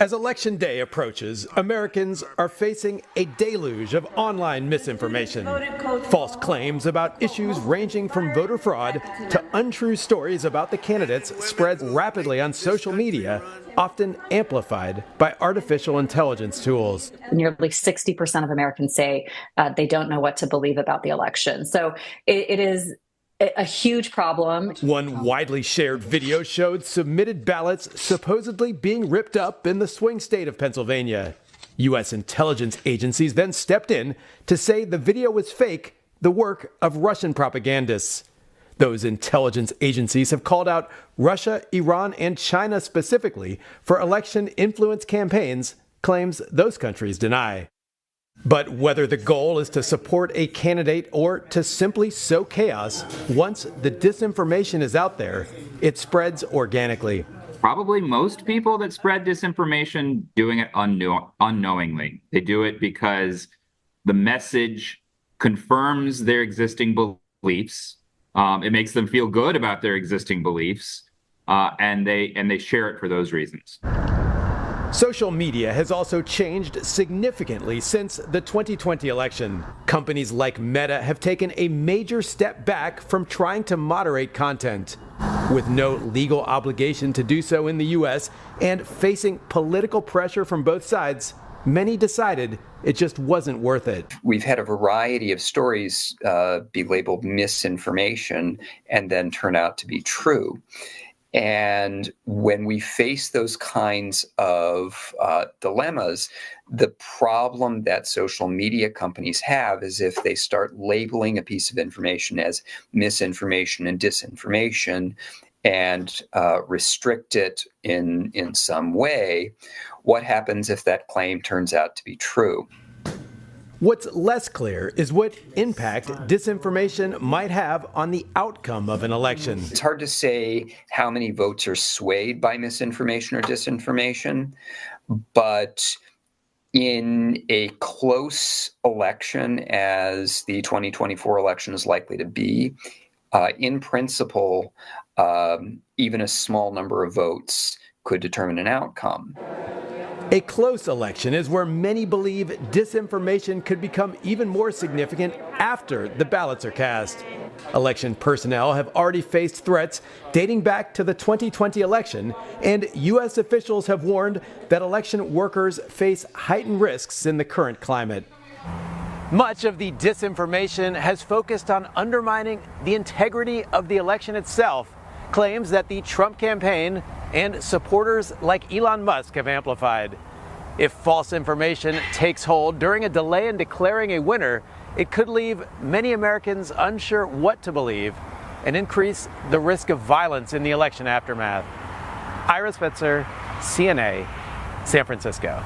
As Election Day approaches, Americans are facing a deluge of online misinformation. False claims about issues ranging from voter fraud to untrue stories about the candidates spread rapidly on social media, often amplified by artificial intelligence tools. Nearly 60% of Americans say they don't know what to believe about the election. So it is a huge problem. One widely shared video showed submitted ballots supposedly being ripped up in the swing state of Pennsylvania. U.S. intelligence agencies then stepped in to say the video was fake, the work of Russian propagandists. Those intelligence agencies have called out Russia, Iran, and China specifically for election influence campaigns, claims those countries deny. But whether the goal is to support a candidate or to simply sow chaos, once the disinformation is out there, it spreads organically. Probably most people that spread disinformation doing it unknowingly. They do it because the message confirms their existing beliefs. It makes them feel good about their existing beliefs, and they share it for those reasons. Social media has also changed significantly since the 2020 election. Companies like Meta have taken a major step back from trying to moderate content. With no legal obligation to do so in the U.S. and facing political pressure from both sides, many decided it just wasn't worth it. We've had a variety of stories be labeled misinformation and then turn out to be true. And when we face those kinds of dilemmas, the problem that social media companies have is if they start labeling a piece of information as misinformation and disinformation and restrict it in some way, what happens if that claim turns out to be true? What's less clear is what impact disinformation might have on the outcome of an election. It's hard to say how many votes are swayed by misinformation or disinformation, but in a close election, as the 2024 election is likely to be, in principle, even a small number of votes could determine an outcome. A close election is where many believe disinformation could become even more significant after the ballots are cast. Election personnel have already faced threats dating back to the 2020 election, and U.S. officials have warned that election workers face heightened risks in the current climate. Much of the disinformation has focused on undermining the integrity of the election itself, claims that the Trump campaign and supporters like Elon Musk have amplified. If false information takes hold during a delay in declaring a winner, it could leave many Americans unsure what to believe and increase the risk of violence in the election aftermath. Ira Spitzer, CNA, San Francisco.